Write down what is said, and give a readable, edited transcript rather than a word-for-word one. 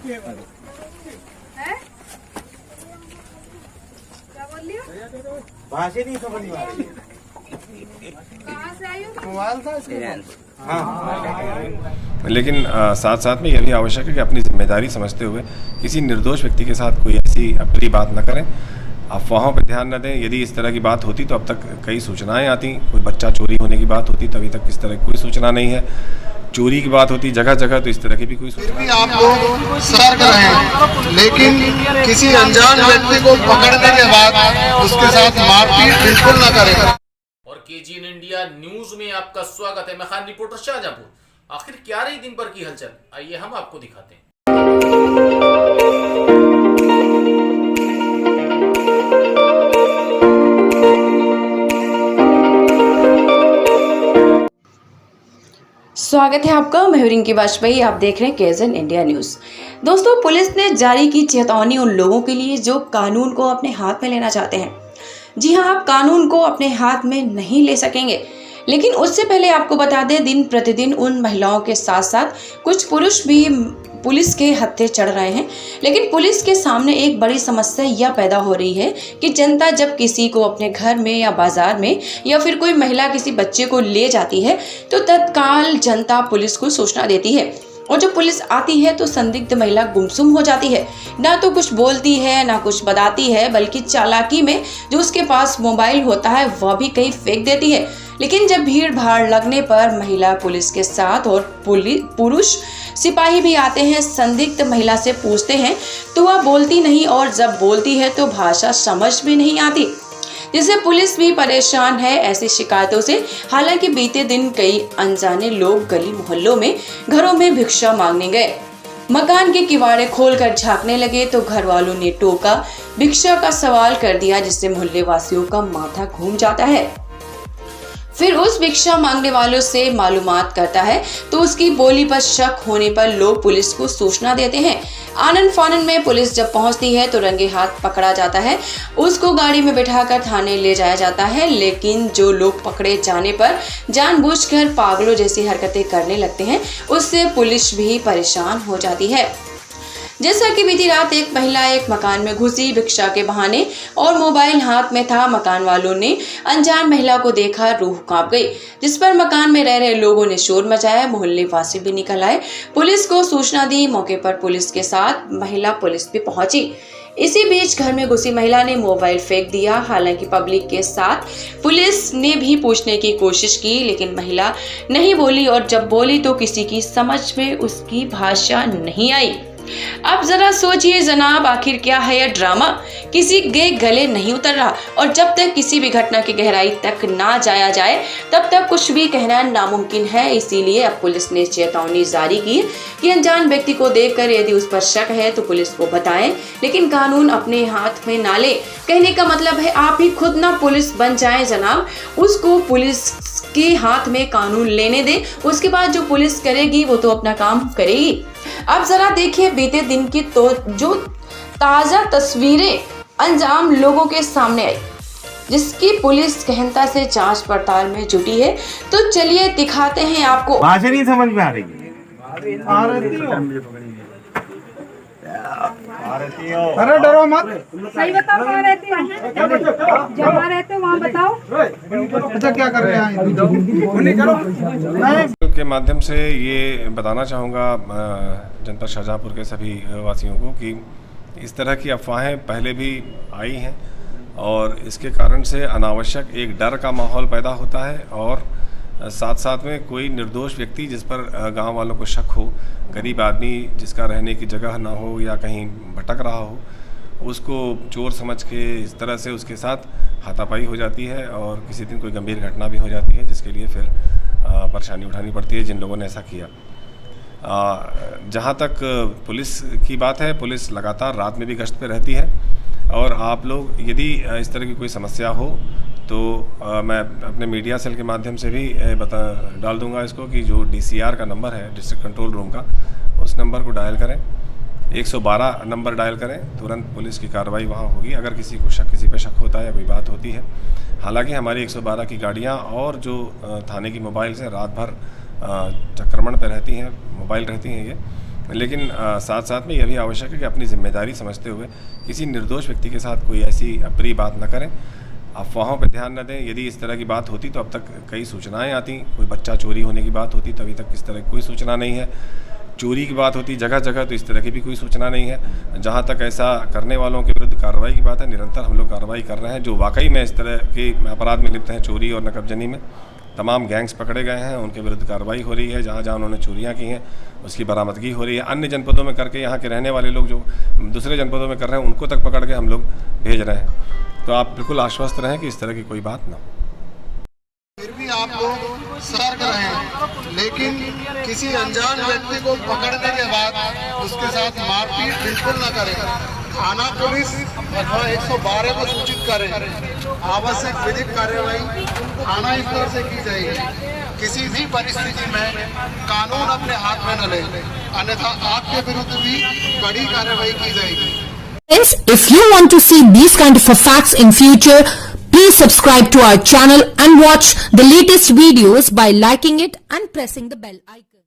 क्या बोल रही हो? भाषा नहीं समझ में आ रही। कहाँ से आई हो? मोबाइल था इसके हाँ। लेकिन साथ साथ में यह भी आवश्यक है कि अपनी जिम्मेदारी समझते हुए किसी निर्दोष व्यक्ति के साथ कोई ऐसी अप्रिय बात न करें, अफवाहों पर ध्यान न दें। यदि इस तरह की बात होती तो अब तक कई सूचनाएं आती, कोई बच्चा चोरी होने की बात होती, तभी तक इस तरह की कोई सूचना नहीं है। चोरी की बात होती जगह जगह, तो इस तरह की भी कोई सूचना भी आप लोग सतर्क रहें, लेकिन किसी अनजान व्यक्ति को पकड़ने के बाद उसके साथ मारपीट बिल्कुल न करें। और केजीएन इंडिया न्यूज में आपका स्वागत है। मैं खान रिपोर्टर शाहजहांपुर। आखिर क्या रही दिन भर की हलचल, आइए हम आपको दिखाते हैं। स्वागत है आपका, मैं रिंकी वाजपेयी। आप देख रहे हैं केजीएन इंडिया न्यूज़। दोस्तों, पुलिस ने जारी की चेतावनी उन लोगों के लिए जो कानून को अपने हाथ में लेना चाहते हैं। जी हां, आप कानून को अपने हाथ में नहीं ले सकेंगे, लेकिन उससे पहले आपको बता दें, दिन प्रतिदिन उन महिलाओं के साथ साथ कुछ पुरुष भी पुलिस के हत्थे चढ़ रहे हैं। लेकिन पुलिस के सामने एक बड़ी समस्या यह पैदा हो रही है कि जनता जब किसी को अपने घर में या बाजार में या फिर कोई महिला किसी बच्चे को ले जाती है तो तत्काल जनता पुलिस को सूचना देती है, और जब पुलिस आती है तो संदिग्ध महिला गुमसुम हो जाती है। ना तो कुछ बोलती है, ना कुछ बताती है, बल्कि चालाकी में जो उसके पास मोबाइल होता है वह भी कहीं फेंक देती है। लेकिन जब भीड़ भाड़ लगने पर महिला पुलिस के साथ और पुरुष सिपाही भी आते हैं, संदिग्ध महिला से पूछते हैं तो वह बोलती नहीं, और जब बोलती है तो भाषा समझ में नहीं आती, जिससे पुलिस भी परेशान है ऐसी शिकायतों से। हालांकि बीते दिन कई अनजाने लोग गली मोहल्लों में घरों में भिक्षा मांगने गए, मकान के किवाड़े खोलकर झांकने लगे तो घर वालों ने टोका, भिक्षा का सवाल कर दिया, जिससे मोहल्ले वासियों का माथा घूम जाता है। फिर उस भिक्षा मांगने वालों से मालूमात करता है तो उसकी बोली पर शक होने पर लोग पुलिस को सूचना देते हैं। आनन फानन में पुलिस जब पहुंचती है तो रंगे हाथ पकड़ा जाता है, उसको गाड़ी में बिठाकर थाने ले जाया जाता है। लेकिन जो लोग पकड़े जाने पर जानबूझकर पागलों जैसी हरकतें करने लगते हैं, उससे पुलिस भी परेशान हो जाती है। जैसा कि बीती रात एक महिला एक मकान में घुसी भिक्षा के बहाने और मोबाइल हाथ में था। मकान वालों ने अनजान महिला को देखा, रूह कांप गई, जिस पर मकान में रह रहे लोगों ने शोर मचाया। मोहल्ले वासी भी निकल आए, पुलिस को सूचना दी। मौके पर पुलिस के साथ महिला पुलिस भी पहुंची। इसी बीच घर में घुसी महिला ने मोबाइल फेंक दिया। हालांकि पब्लिक के साथ पुलिस ने भी पूछने की कोशिश की, लेकिन महिला नहीं बोली, और जब बोली तो किसी की समझ में उसकी भाषा नहीं आई। अब जरा सोचिए जनाब, आखिर क्या है यह ड्रामा? किसी के गले नहीं उतर रहा, और जब तक किसी भी घटना की गहराई तक ना जाया जाए तब तक कुछ भी कहना नामुमकिन है। इसीलिए अब पुलिस ने चेतावनी जारी की कि अनजान व्यक्ति को देखकर यदि उस पर शक है तो पुलिस को बताएं, लेकिन कानून अपने हाथ में ना ले। कहने का मतलब है आप ही खुद ना पुलिस बन जाएं जनाब, उसको पुलिस के हाथ में कानून लेने दें, उसके बाद जो पुलिस करेगी वो तो अपना काम करेगी। अब जरा देखिए बीते दिन की तो जो ताजा तस्वीरें अनजान लोगों के सामने आई, जिसकी पुलिस गहनता से जांच पड़ताल में जुटी है। तो चलिए दिखाते हैं आपको। भाषा नहीं समझ में आ रही। अरे डरो मत, सही बताओ, कहाँ रहती हो? जहाँ रहते हो वहाँ बताओ। अच्छा क्या कर रहे हैं? के माध्यम से ये बताना चाहूँगा जनपद शाहजहांपुर के सभी वासियों को कि इस तरह की अफवाहें पहले भी आई हैं, और इसके कारण से अनावश्यक एक डर का माहौल पैदा होता है, और साथ साथ में कोई निर्दोष व्यक्ति जिस पर गांव वालों को शक हो, गरीब आदमी जिसका रहने की जगह ना हो या कहीं भटक रहा हो, उसको चोर समझ के इस तरह से उसके साथ हाथापाई हो जाती है, और किसी दिन कोई गंभीर घटना भी हो जाती है, जिसके लिए फिर परेशानी उठानी पड़ती है जिन लोगों ने ऐसा किया। जहाँ तक पुलिस की बात है, पुलिस लगातार रात में भी गश्त पे रहती है, और आप लोग यदि इस तरह की कोई समस्या हो तो मैं अपने मीडिया सेल के माध्यम से भी डाल दूंगा इसको कि जो DCR का नंबर है, डिस्ट्रिक्ट कंट्रोल रूम का, उस नंबर को डायल करें, 112 नंबर डायल करें, तुरंत पुलिस की कार्रवाई वहाँ होगी अगर किसी पे शक होता है या कोई बात होती है। हालांकि हमारी 112 की गाड़ियाँ और जो थाने की मोबाइल से रात भर चक्रमण पर रहती हैं, मोबाइल रहती हैं ये, लेकिन साथ साथ में यह भी आवश्यक है कि अपनी जिम्मेदारी समझते हुए किसी निर्दोष व्यक्ति के साथ कोई ऐसी अप्रिय बात न करें, अफवाहों पर ध्यान न दें। यदि इस तरह की बात होती तो अब तक कई सूचनाएं आती, कोई बच्चा चोरी होने की बात होती तो अभी तक इस तरह की कोई सूचना नहीं है। चोरी की बात होती जगह जगह तो इस तरह की भी कोई सूचना नहीं है। जहां तक ऐसा करने वालों के विरुद्ध कार्रवाई की बात है, निरंतर हम लोग कार्रवाई कर रहे हैं। जो वाकई में इस तरह के अपराध में लिप्त हैं, चोरी और नकबजनी में, तमाम गैंग्स पकड़े गए हैं, उनके विरुद्ध कार्रवाई हो रही है। जहाँ जहाँ उन्होंने चोरियाँ की हैं उसकी बरामदगी हो रही है। अन्य जनपदों में करके यहाँ के रहने वाले लोग जो दूसरे जनपदों में कर रहे हैं उनको तक पकड़ के हम लोग भेज रहे हैं। तो आप बिल्कुल आश्वस्त रहें कि इस तरह की कोई बात ना हो। फिर भी आप लोग सतर्क रहें, लेकिन किसी अनजान व्यक्ति को पकड़ने के बाद उसके साथ मारपीट बिल्कुल न करें। थाना पुलिस अथवा 112 को सूचित करें। आवश्यक विधिक कार्यवाही थाना स्तर से की जाएगी। किसी भी परिस्थिति में कानून अपने हाथ में न ले, अन्यथा आपके विरुद्ध भी कड़ी कार्रवाई की जाएगी। Friends, if you want to see these kind of facts in future, please subscribe to our channel and watch the latest videos by liking it and pressing the bell icon.